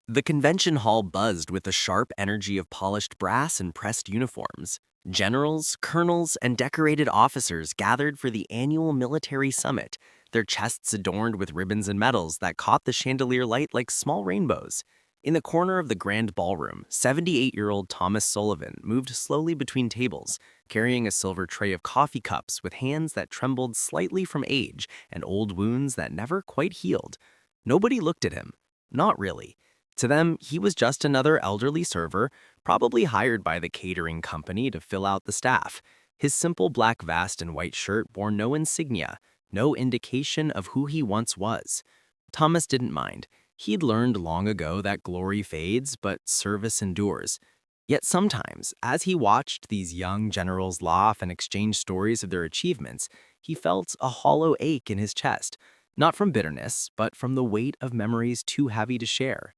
The convention hall buzzed with the sharp energy of polished brass and pressed uniforms. Generals, colonels, and decorated officers gathered for the annual military summit, their chests adorned with ribbons and medals that caught the chandelier light like small rainbows. In the corner of the grand ballroom, 78-year-old Thomas Sullivan moved slowly between tables, carrying a silver tray of coffee cups with hands that trembled slightly from age and old wounds that never quite healed. Nobody looked at him. Not really. To them, he was just another elderly server, probably hired by the catering company to fill out the staff. His simple black vest and white shirt bore no insignia, no indication of who he once was. Thomas didn't mind. He'd learned long ago that glory fades, but service endures. Yet sometimes, as he watched these young generals laugh and exchange stories of their achievements, he felt a hollow ache in his chest, not from bitterness, but from the weight of memories too heavy to share.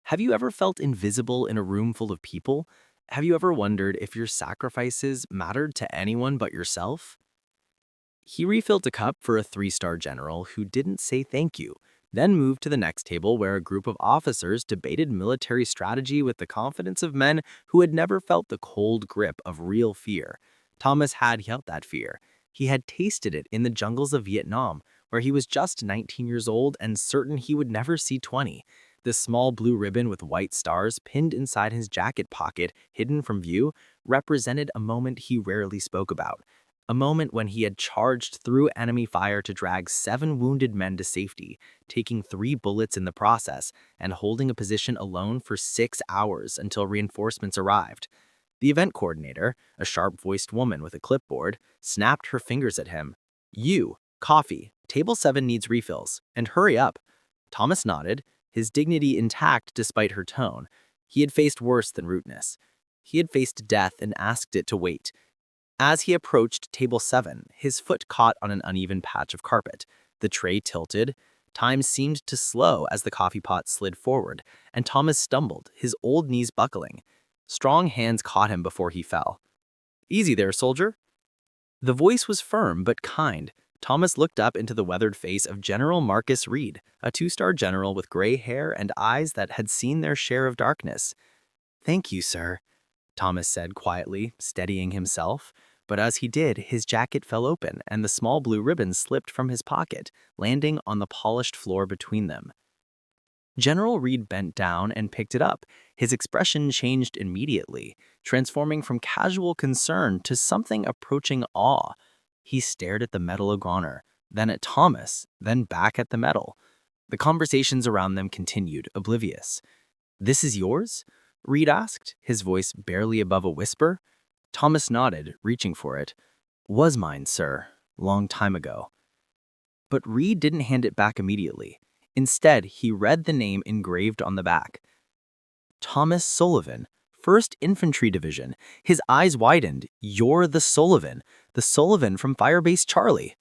Have you ever felt invisible in a room full of people? Have you ever wondered if your sacrifices mattered to anyone but yourself? He refilled a cup for a three-star general who didn't say thank you, then moved to the next table where a group of officers debated military strategy with the confidence of men who had never felt the cold grip of real fear. Thomas had felt that fear. He had tasted it in the jungles of Vietnam, where he was just 19 years old and certain he would never see 20. The small blue ribbon with white stars pinned inside his jacket pocket, hidden from view, represented a moment he rarely spoke about. A moment when he had charged through enemy fire to drag 7 wounded men to safety, taking 3 bullets in the process, and holding a position alone for 6 hours until reinforcements arrived. The event coordinator, a sharp-voiced woman with a clipboard, snapped her fingers at him. "You, coffee, table 7 needs refills, and hurry up." Thomas nodded, his dignity intact despite her tone. He had faced worse than rudeness. He had faced death and asked it to wait. As he approached table 7, his foot caught on an uneven patch of carpet. The tray tilted. Time seemed to slow as the coffee pot slid forward, and Thomas stumbled, his old knees buckling. Strong hands caught him before he fell. "Easy there, soldier." The voice was firm but kind. Thomas looked up into the weathered face of General Marcus Reed, a 2-star general with gray hair and eyes that had seen their share of darkness. "Thank you, sir," Thomas said quietly, steadying himself. But as he did, his jacket fell open and the small blue ribbon slipped from his pocket, landing on the polished floor between them. General Reed bent down and picked it up. His expression changed immediately, transforming from casual concern to something approaching awe. He stared at the medal of honor, then at Thomas, then back at the medal. The conversations around them continued, oblivious. "This is yours?" Reed asked, his voice barely above a whisper. Thomas nodded, reaching for it. "Was mine, sir. Long time ago." But Reed didn't hand it back immediately. Instead, he read the name engraved on the back. Thomas Sullivan, 1st Infantry Division. His eyes widened. "You're the Sullivan from Firebase Charlie."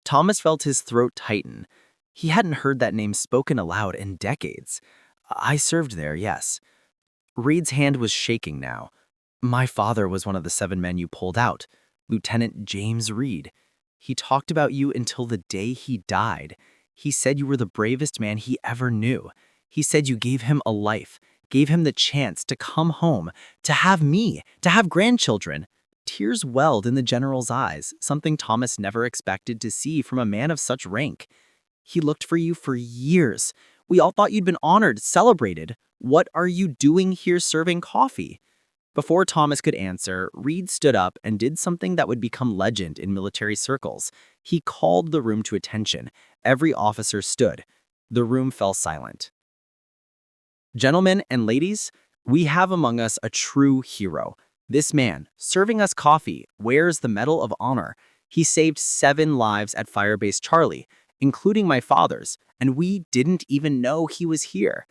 Thomas felt his throat tighten. He hadn't heard that name spoken aloud in decades. "I served there, yes." Reed's hand was shaking now. "My father was one of the 7 men you pulled out, Lieutenant James Reed. He talked about you until the day he died. He said you were the bravest man he ever knew. He said you gave him a life, gave him the chance to come home, to have me, to have grandchildren." Tears welled in the general's eyes, something Thomas never expected to see from a man of such rank. "He looked for you for years. We all thought you'd been honored, celebrated. What are you doing here serving coffee?" Before Thomas could answer, Reed stood up and did something that would become legend in military circles. He called the room to attention. Every officer stood. The room fell silent. "Gentlemen and ladies, we have among us a true hero. This man, serving us coffee, wears the Medal of Honor. He saved 7 lives at Firebase Charlie, including my father's, and we didn't even know he was here."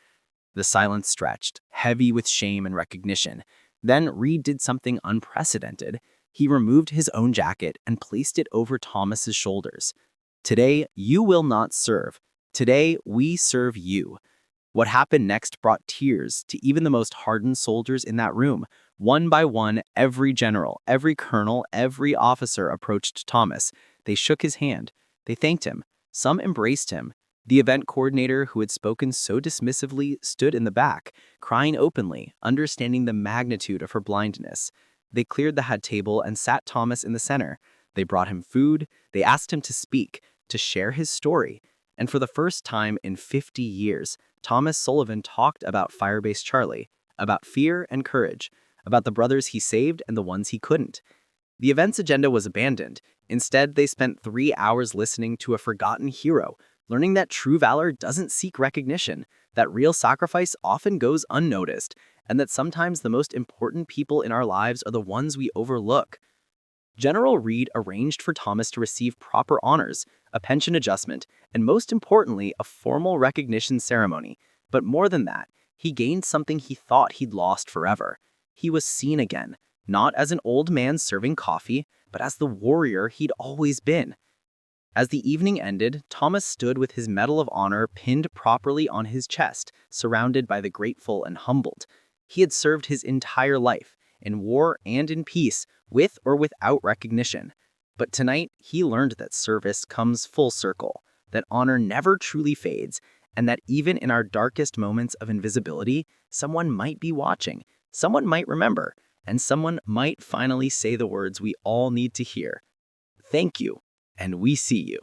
The silence stretched, heavy with shame and recognition. Then Reed did something unprecedented. He removed his own jacket and placed it over Thomas's shoulders. "Today, you will not serve. Today, we serve you." What happened next brought tears to even the most hardened soldiers in that room. One by one, every general, every colonel, every officer approached Thomas. They shook his hand. They thanked him. Some embraced him. The event coordinator, who had spoken so dismissively, stood in the back, crying openly, understanding the magnitude of her blindness. They cleared the head table and sat Thomas in the center. They brought him food, they asked him to speak, to share his story. And for the first time in 50 years, Thomas Sullivan talked about Firebase Charlie, about fear and courage, about the brothers he saved and the ones he couldn't. The event's agenda was abandoned. Instead, they spent 3 hours listening to a forgotten hero, learning that true valor doesn't seek recognition, that real sacrifice often goes unnoticed, and that sometimes the most important people in our lives are the ones we overlook. General Reed arranged for Thomas to receive proper honors, a pension adjustment, and most importantly, a formal recognition ceremony. But more than that, he gained something he thought he'd lost forever. He was seen again, not as an old man serving coffee, but as the warrior he'd always been. As the evening ended, Thomas stood with his Medal of Honor pinned properly on his chest, surrounded by the grateful and humbled. He had served his entire life, in war and in peace, with or without recognition. But tonight, he learned that service comes full circle, that honor never truly fades, and that even in our darkest moments of invisibility, someone might be watching, someone might remember, and someone might finally say the words we all need to hear. Thank you, and we see you.